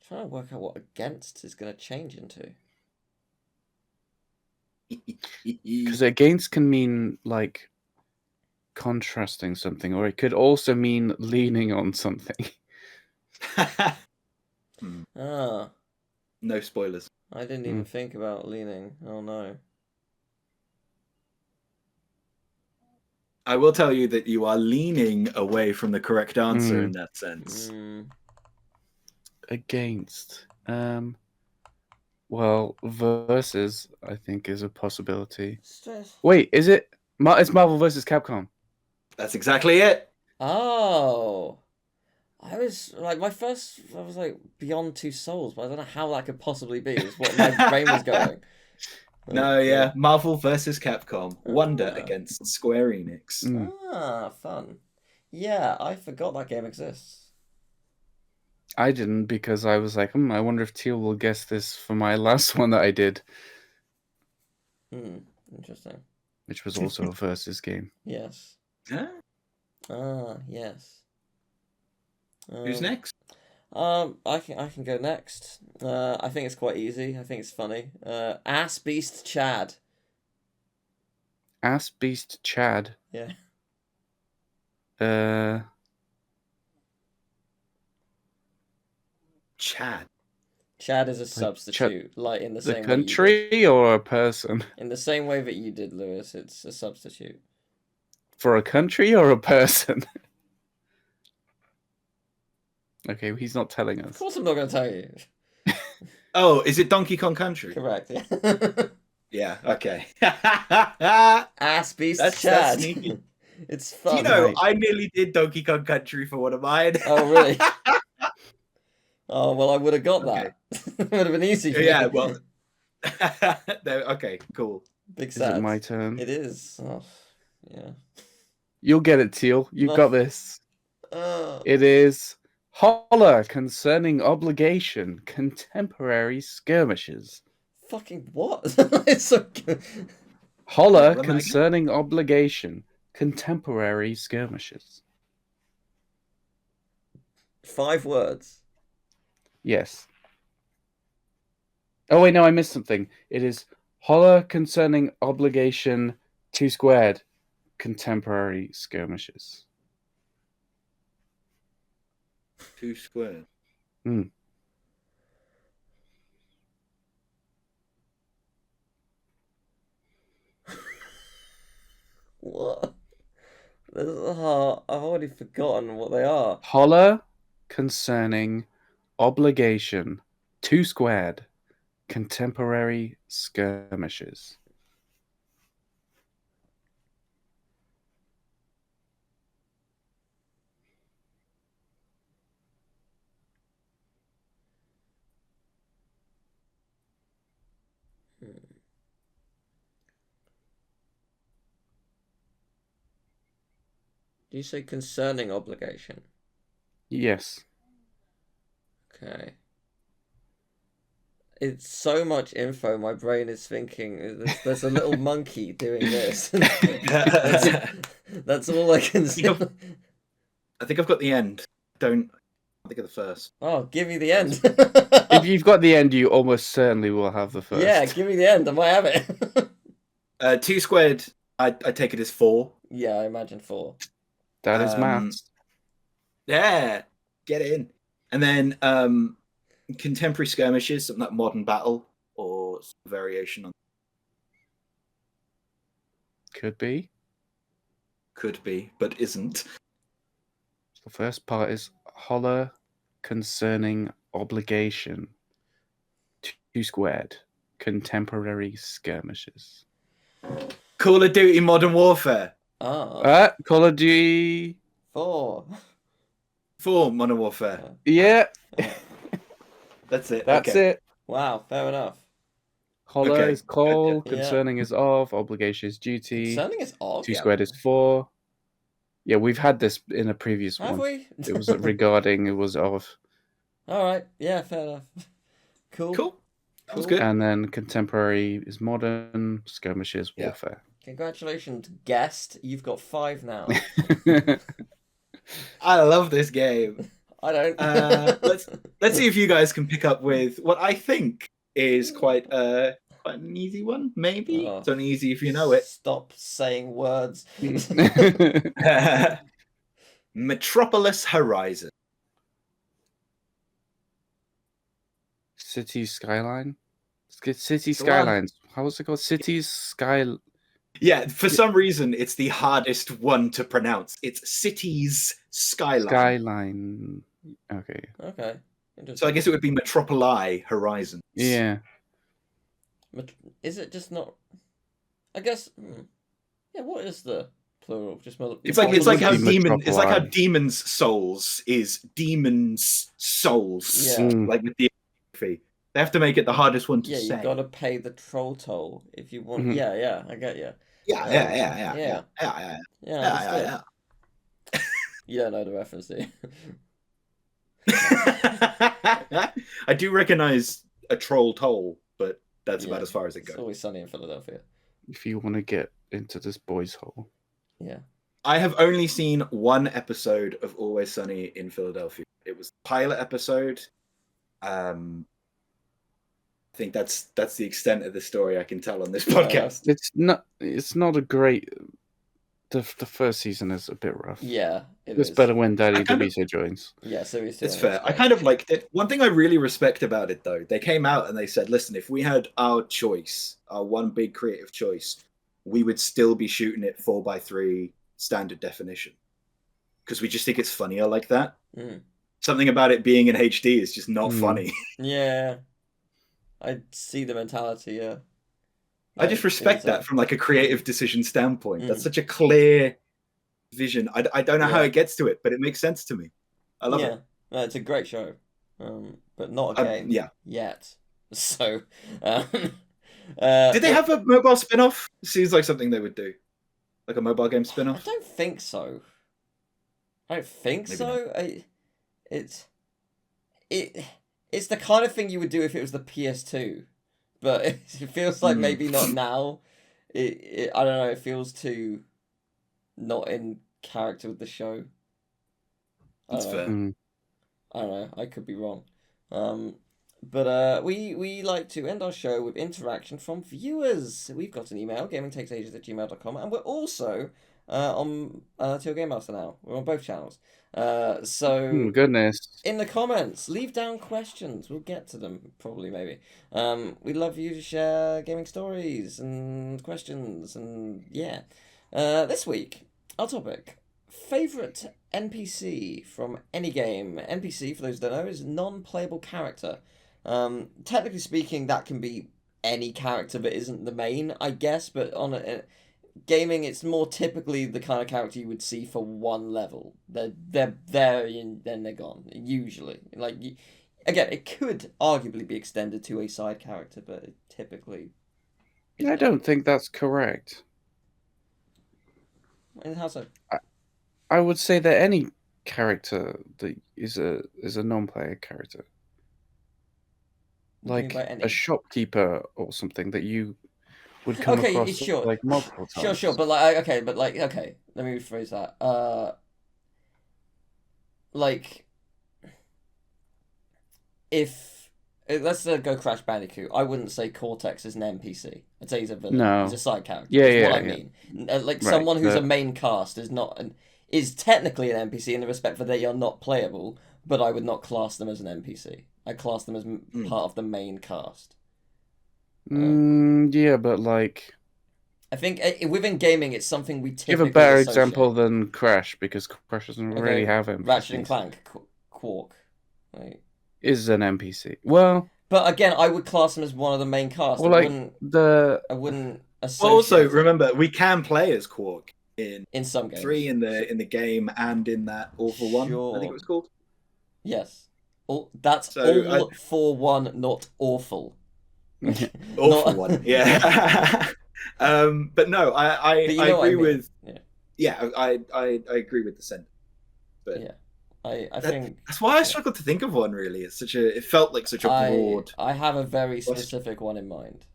Trying to work out what against is going to change into. Because against can mean like contrasting something, or it could also mean leaning on something. Ah, No spoilers. I didn't even think about leaning. Oh no. I will tell you that you are leaning away from the correct answer in that sense. Against. Well, versus, I think, is a possibility. Wait, is it? It's Marvel versus Capcom. That's exactly it. Oh. I was like, I was like Beyond Two Souls, but I don't know how that could possibly be. Is what my brain was going. No, yeah, Marvel versus Capcom. Wonder against Square Enix. Ah, fun. Yeah, I forgot that game exists. I didn't, because I was like, I wonder if Teal will guess this for my last one that I did. Interesting. Which was also a versus game. Yes. Huh? Ah, yes. Who's next? I can go next. I think it's quite easy. I think it's funny. Ass Beast Chad. Ass Beast Chad. Yeah. Chad. Chad is a substitute, like in the same way you did. country or a person? In the same way that you did, Lewis, it's a substitute. For a country or a person? Okay, he's not telling us. Of course I'm not going to tell you. Oh, is it Donkey Kong Country? Correct, yeah. Yeah, okay. Ass Beast That's Chad. sneaky. It's fun. You know, I nearly did Donkey Kong Country for one of mine. Oh, really? Oh, well, I would have got that. It would have been easy for Yeah, me. well. Okay, cool. Big Is sad. it my turn? It is. Oh, yeah. You'll get it, Teal. You've got this. It is Holler concerning obligation, contemporary skirmishes. Fucking what? It's so good. Holler concerning obligation, contemporary skirmishes. 5 words. Yes. Oh wait, no, I missed something. It is Holler concerning obligation, 2 squared, contemporary skirmishes. 2 squared. What? I've already forgotten what they are. Holler concerning obligation, 2 squared, contemporary skirmishes. Do you say concerning obligation? Yes. Okay. It's so much info. My brain is thinking. There's a little monkey doing this. That's all I can see. I think I've got the end. Don't think of the first. Oh, give me the end. If you've got the end, you almost certainly will have the first. Yeah, give me the end. I might have it. 2 squared, I take it as 4. Yeah, I imagine 4. That is maths. Yeah, get in. And then contemporary skirmishes, something like modern battle or some variation on. Could be. Could be, but isn't. The first part is Holler concerning obligation, 2 squared, contemporary skirmishes. Call of Duty Modern Warfare. Oh. Call of Duty 4. For Modern Warfare. Yeah, That's it. that's okay. it. Wow, fair enough. Hollow Okay, is call, Yeah. concerning is of, obligation is duty, Concerning is odd. 2 squared is 4. Yeah, we've had this in a previous Have one. we? It was regarding, it was of. All right. Yeah, fair enough. Cool. That was good. And then contemporary is modern, skirmish is Yeah. warfare. Congratulations, guest. You've got 5 now. I love this game. I don't. Let's see if you guys can pick up with what I think is quite an easy one. Maybe Oh. it's only easy if you know it. Stop saying words. Metropolis Horizon. City Skyline? City The one. Skylines. How was it called? Cities Sky. Yeah, for some reason it's the hardest one to pronounce. It's Cities Skyline. Skyline. Okay. Okay. So I guess it would be Metropoli Horizons. Yeah. Is it just not? I guess. Yeah. What is the plural? Just It's like how Metropoli. Demon's Souls is Demon's Souls. Yeah. Like with the fee. They have to make it the hardest one to Yeah, say. you got to pay the troll toll if you want. Mhm. Yeah, I get you. Yeah. Yeah. You don't know the reference, do you? I do recognize a troll toll, but that's about as far as it It's goes. Always Sunny in Philadelphia. If you want to get into this boys' hole. Yeah. I have only seen one episode of Always Sunny in Philadelphia. It was the pilot episode. I think that's the extent of the story I can tell on this podcast. It's not a great. The first season is a bit rough. Yeah, It's better when Daddy I kind of- DeVito joins. Yeah, seriously. It's fair. I kind of liked it. One thing I really respect about it, though, they came out and they said, listen, if we had our choice, our one big creative choice, we would still be shooting it 4:3 standard definition. Because we just think it's funnier like that. Mm. Something about it being in HD is just not funny. Yeah. I see the mentality, yeah. I just respect that from like a creative decision standpoint. Mm. That's such a clear vision. I don't know how Yeah. it gets to it, but it makes sense to me. I love it. No, it's a great show. But not a game yet. So Did they have a mobile spin-off? Seems like something they would do. Like a mobile game I spin-off? don't think so. Maybe so. It's the kind of thing you would do if it was the PS2, but it feels like maybe not now. I don't know. It feels too not in character with the show. That's fair. I don't know. I could be wrong. But we like to end our show with interaction from viewers. We've got an email, gamingtakesages@gmail.com, and we're also on Teal Game Master now. We're on both channels. So Goodness. in the comments, leave down questions. We'll get to them probably, maybe. We'd love you to share gaming stories and questions, and yeah. This week, our topic: favorite NPC from any game. NPC, for those who don't know, is non-playable character. Technically speaking, that can be any character that isn't the main, I guess. But on gaming, it's more typically the kind of character you would see for one level. They're there and then they're gone. Usually, again, it could arguably be extended to a side character, but it typically. I don't think that's correct. And how so? I would say that any character that is a non-player character, like a shopkeeper or something that you would come across sure. like multiple times. Sure, but let me rephrase that. If let's go Crash Bandicoot, I wouldn't say Cortex is an NPC. I'd say he's a villain. No. He's a side character. Yeah, That's what I mean. Someone who's a main cast is technically an NPC in the respect that they are not playable, but I would not class them as an NPC. I class them as part of the main cast. Yeah, but like, I think within gaming, it's something we typically give a better associate. example than Crash, because Crash doesn't really have NPCs. Ratchet and Clank, Quark, is an NPC. Well, but again, I would class him as one of the main cast. Well, I like wouldn't associate. Also, remember, we can play as Quark in some games. 3 in the game and in that awful one, I think it was called. Yes. That's So all for one, not awful. Awful one, yeah. But no, I agree with. Yeah, I agree with the sentiment. But yeah, I think that's why I struggled to think of one. Really, it felt like such a broad. I have a very specific one in mind.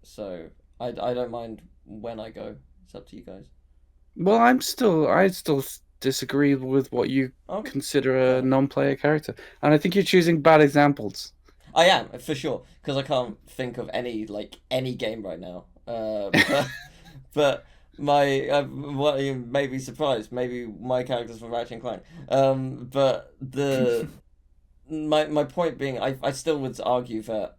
So I don't mind when I go. It's up to you guys. Well, I still disagree with what you consider a non-player character, and I think you're choosing bad examples. I am, for sure, because I can't think of any game right now. But my well, you may be surprised. Maybe my character's from Ratchet and Clank. But my point being, I still would argue that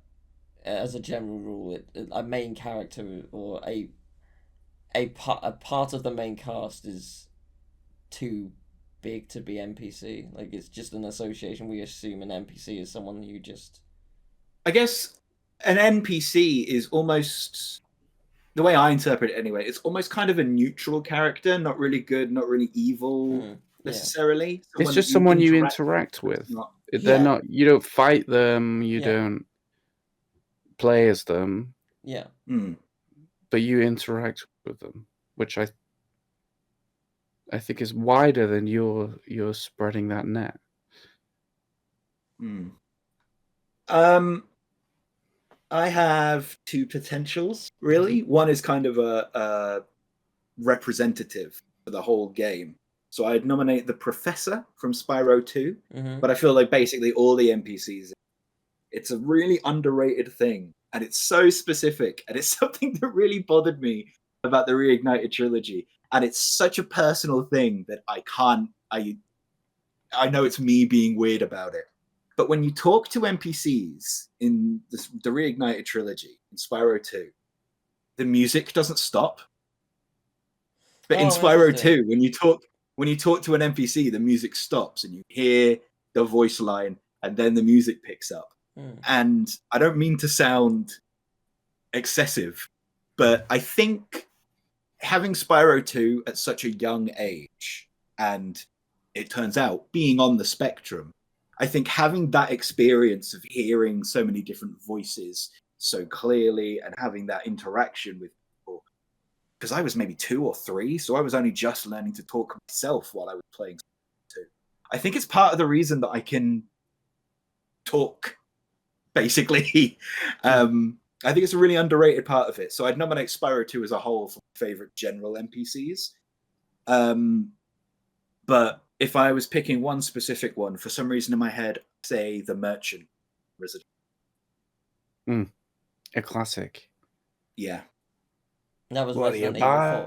as a general rule, a main character or a part of the main cast is too big to be NPC. Like, it's just an association. We assume an NPC is someone you just. I guess an NPC is almost, the way I interpret it anyway, it's almost kind of a neutral character, not really good, not really evil necessarily. It's just someone you interact with. They're not. You don't fight them. You don't play as them. Yeah. But you interact with them, which I think is wider than you're spreading that net. I have 2 potentials, really. One is kind of a representative for the whole game. So I'd nominate the Professor from Spyro 2, but I feel like basically all the NPCs, it's a really underrated thing, and it's so specific, and it's something that really bothered me about the Reignited trilogy, and it's such a personal thing that I know it's me being weird about it. But when you talk to NPCs in the Reignited trilogy, in Spyro 2, the music doesn't stop. But in Spyro 2, when you talk to an NPC, the music stops and you hear the voice line and then the music picks up. And I don't mean to sound excessive, but I think having Spyro 2 at such a young age, and it turns out being on the spectrum, I think having that experience of hearing so many different voices so clearly and having that interaction with people, because I was maybe 2 or 3, so I was only just learning to talk myself while I was playing 2. I think it's part of the reason that I can talk, basically. I think it's a really underrated part of it. So I'd nominate Spyro 2 as a whole for my favorite general NPCs. But if I was picking one specific one, for some reason in my head, say the Merchant Resident. A classic. Yeah. That was Resident Evil 4.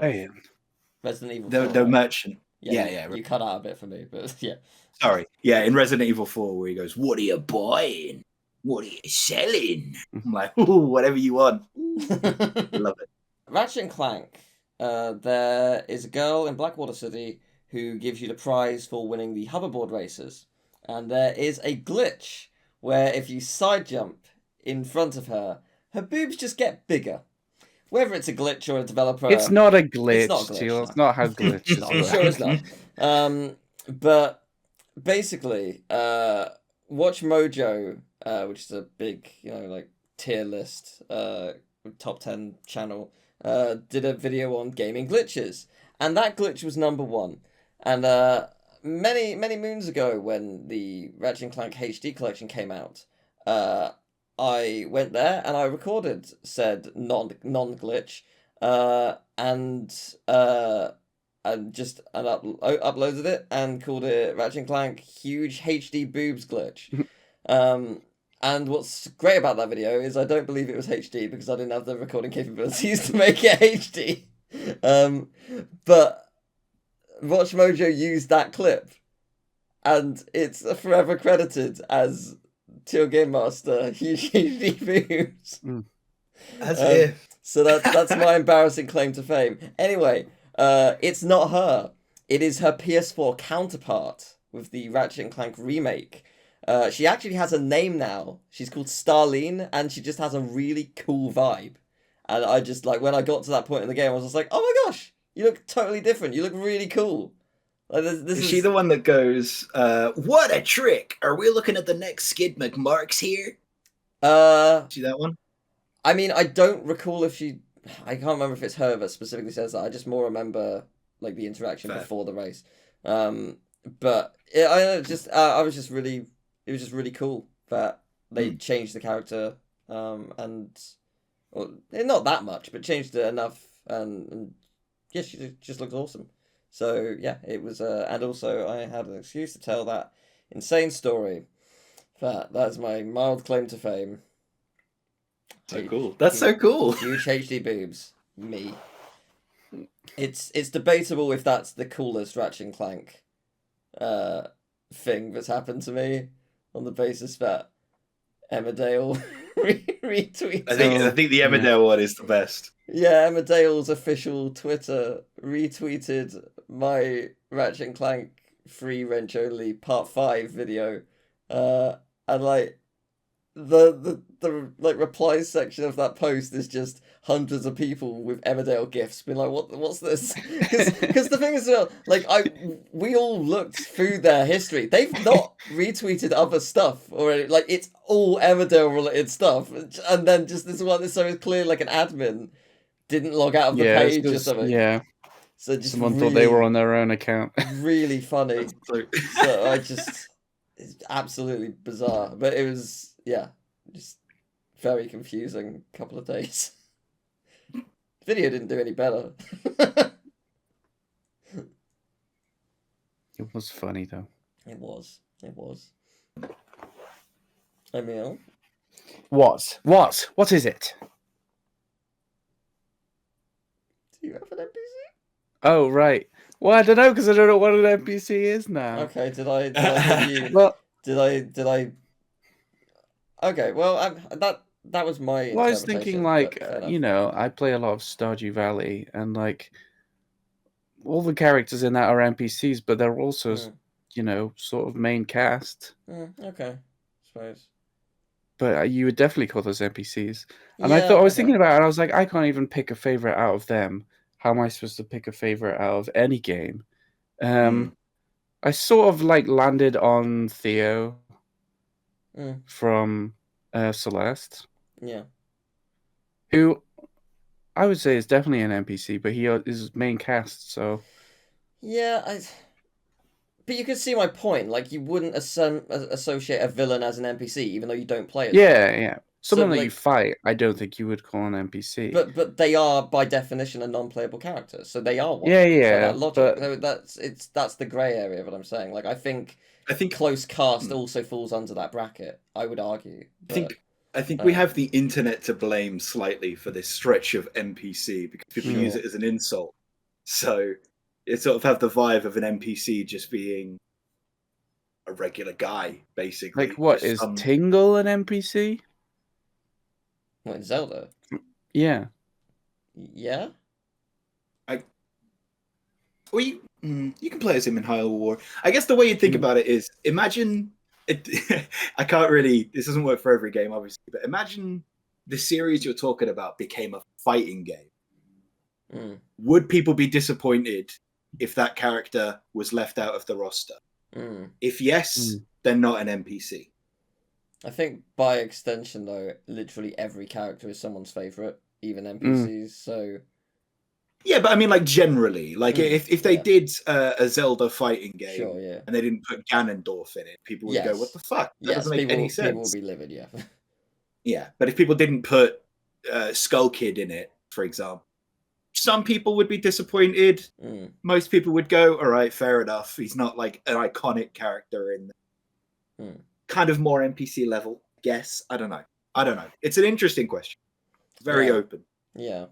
Resident Evil 4. The Merchant. Yeah. You cut out a bit for me, but yeah. Sorry. Yeah, in Resident Evil 4, where he goes, "What are you buying? What are you selling?" I'm like, "Ooh, whatever you want." I love it. Ratchet and Clank. There is a girl in Blackwater City who gives you the prize for winning the hoverboard races. And there is a glitch where if you side jump in front of her, her boobs just get bigger. Whether it's a glitch or a developer... It's not a glitch, it's not a glitch, Teal. It's not how glitches I'm sure it's not. But basically, Watch Mojo, which is a big, tier list, top 10 channel, did a video on gaming glitches. And that glitch was number 1. And many moons ago, when the Ratchet and Clank HD collection came out, I went there and I recorded said non glitch, and uploaded it and called it Ratchet and Clank Huge HD Boobs Glitch. And what's great about that video is I don't believe it was HD because I didn't have the recording capabilities to make it HD. But Watch Mojo used that clip, and it's forever credited as Teal Game Master Huge HD Boobs. As if. So that's my embarrassing claim to fame. Anyway, it's not her. It is her PS4 counterpart with the Ratchet and Clank remake. She actually has a name now. She's called Starlene, and she just has a really cool vibe. And I just, when I got to that point in the game, I was just like, oh my gosh, You look totally different. You look really cool. Like this Is is she the one that goes, what a trick? Are we looking at the next Skid McMarks here? See that one? I mean, I don't recall if she. I can't remember if it's her that specifically says that. I just more remember like the interaction Fair. before the race. But I just I was just really it was just really cool that they changed the character and well, not that much, but changed it enough and yeah, she just looked awesome. So yeah, it was and also I had an excuse to tell that insane story. That's my mild claim to fame. So cool. That's so cool. Huge HD boobs. Me. It's debatable if that's the coolest Ratchet and Clank thing that's happened to me on the basis that Emmerdale retweeted. I think the Emmerdale one is the best. Yeah, Emmerdale's official Twitter retweeted my Ratchet and Clank Free Wrench Only Part 5 video. And like the like replies section of that post is just hundreds of people with Emmerdale gifs being like, what's this? Because the thing is, like we all looked through their history. They've not retweeted other stuff already. Like it's all Emmerdale related stuff, and then just this one is so clear like an admin didn't log out of the page or something. Yeah. So just someone thought they were on their own account. Really funny. So I just it's absolutely bizarre, but it was just very confusing couple of days. Video didn't do any better. It was funny though. It was. Emil? What? What is it? Do you have an NPC? Oh, right. Well, I don't know because I don't know what an NPC is now. Okay, did I give you... Well, did I... Okay, well, that was my well, I was thinking, like, but you know, I play a lot of Stardew Valley, and, like, all the characters in that are NPCs, but they're also, you know, sort of main cast. Okay, I suppose. But you would definitely call those NPCs. And Yeah, I was thinking about it, and I was like, I can't even pick a favorite out of them. How am I supposed to pick a favorite out of any game? I sort of like landed on Theo from Celeste. Yeah. Who I would say is definitely an NPC, but he is main cast, so... Yeah, but you can see my point. Like, you wouldn't associate a villain as an NPC, even though you don't play it. Yeah. Someone So, that like, you fight, I don't think you would call an NPC. But they are, by definition, a non-playable character, so they are one. Yeah, so that logic, that's the grey area of what I'm saying. Like, I think close cast also falls under that bracket, I would argue. But, I think we have the internet to blame slightly for this stretch of NPC because people use it as an insult. So it sort of have the vibe of an NPC just being a regular guy, basically. Like, what, is Tingle an NPC? What, in Zelda? Yeah. Yeah? Well, you can play as him in Hyrule War. I guess the way you think about it is, imagine... I can't really... This doesn't work for every game, obviously, but imagine the series you're talking about became a fighting game. Would people be disappointed if that character was left out of the roster? If yes, then not an NPC. I think by extension, though, literally every character is someone's favourite, even NPCs, so... Yeah, but I mean, like, generally. Like, if they did a Zelda fighting game and they didn't put Ganondorf in it, people would go, what the fuck? That doesn't make any sense. People will be livid, yeah. Yeah, but if people didn't put Skull Kid in it, for example, some people would be disappointed. Most people would go, all right, fair enough. He's not, like, an iconic character in kind of more NPC level, guess. I don't know. It's an interesting question. Very open. Yeah.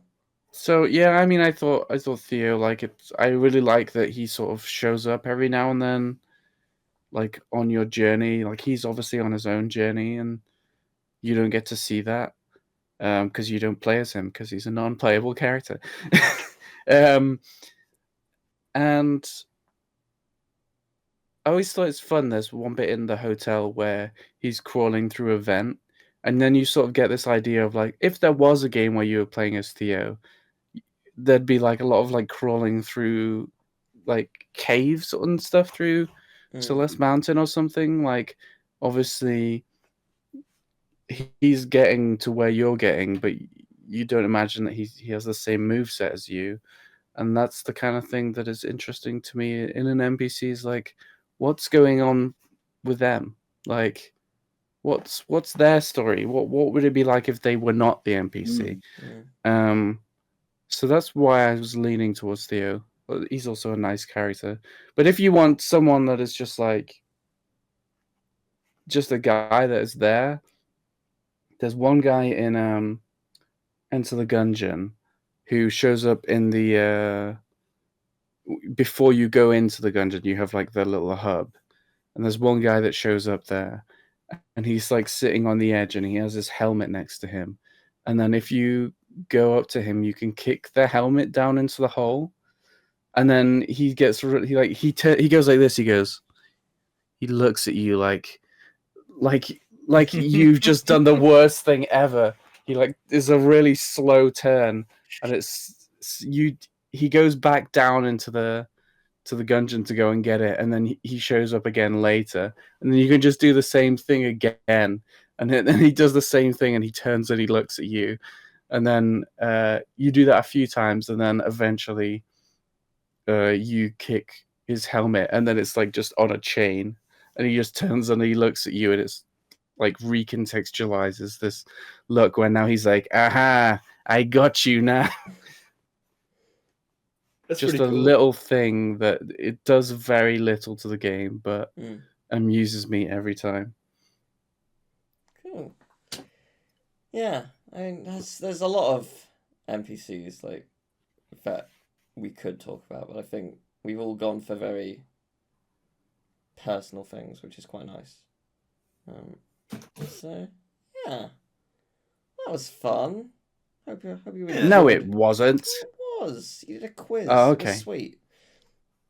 So yeah, I mean, I thought Theo, like, I really like that he sort of shows up every now and then, like, on your journey. Like, he's obviously on his own journey, and you don't get to see that because you don't play as him because he's a non-playable character. And I always thought it's fun. There's one bit in the hotel where he's crawling through a vent, and then you sort of get this idea of, like, if there was a game where you were playing as Theo, there'd be like a lot of like crawling through like caves and stuff through Celeste Mountain or something. Like, obviously, he's getting to where you're getting, but you don't imagine that he has the same moveset as you. And that's the kind of thing that is interesting to me in an NPC, is like, what's going on with them? Like, what's their story? What would it be like if they were not the NPC? So that's why I was leaning towards Theo. But he's also a nice character. But if you want someone that is just like just a guy that is there, there's one guy in Enter the Gungeon who shows up in the before you go into the Gungeon, you have like the little hub, and there's one guy that shows up there, and he's like sitting on the edge, and he has his helmet next to him, and then if you go up to him, you can kick the helmet down into the hole, and then he gets he goes like this. He looks at you like you've just done the worst thing ever. He like is a really slow turn, and it's you. He goes back down into the Gungeon to go and get it, and then he shows up again later, and then you can just do the same thing again, and then he does the same thing, and he turns and he looks at you, and then you do that a few times, and then eventually you kick his helmet, and then it's like just on a chain, and he just turns and he looks at you, and it's like recontextualizes this look where now he's like, aha, I got you now. That's just a cool. little thing that it does very little to the game, but amuses me every time. Cool. Yeah, I mean, there's a lot of NPCs like that we could talk about, but I think we've all gone for very personal things, which is quite nice. So yeah, that was fun. Hope you enjoyed. No, it wasn't. It was. You did a quiz. Oh, okay. It was sweet.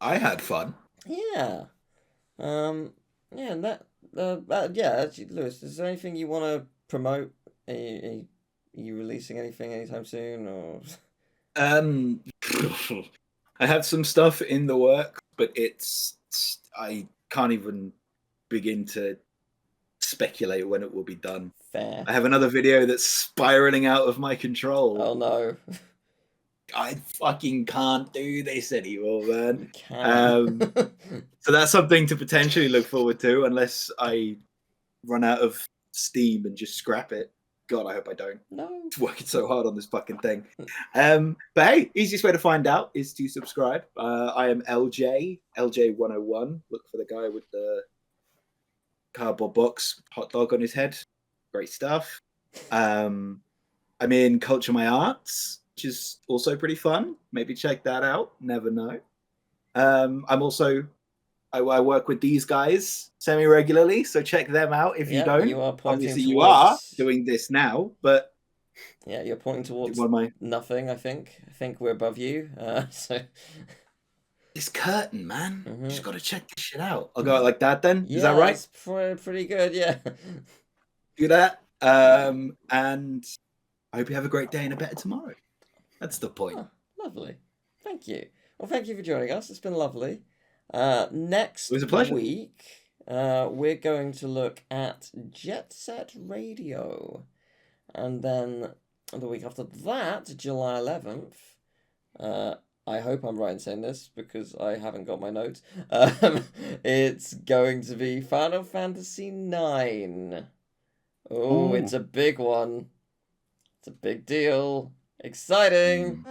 I had fun. Yeah. Yeah, and actually, Lewis, is there anything you want to promote? Are you releasing anything anytime soon, or? I have some stuff in the work, but I can't even begin to speculate when it will be done. Fair. I have another video that's spiraling out of my control. Oh no. I fucking can't do this anymore, man. You can. So that's something to potentially look forward to, unless I run out of steam and just scrap it. God, I hope I don't. No. I'm working so hard on this fucking thing. But hey, easiest way to find out is to subscribe. I am LJ101. Look for the guy with the cardboard box, hot dog on his head. Great stuff. I'm in Culture My Arts, which is also pretty fun. Maybe check that out. Never know. I work with these guys semi-regularly, so check them out if you don't. You are pointing Obviously, towards... you are doing this now, but... Yeah, you're pointing towards nothing, I think. I think we're above you, so... This curtain, man. You just got to check this shit out. I'll go out like that then? Yeah, is that right? That's pretty good, yeah. Do that. And I hope you have a great day and a better tomorrow. That's the point. Oh, lovely. Thank you. Well, thank you for joining us. It's been lovely. Next week, we're going to look at Jet Set Radio. And then the week after that, July 11th, I hope I'm right in saying this because I haven't got my notes. It's going to be Final Fantasy IX. Oh, it's a big one. It's a big deal. Exciting.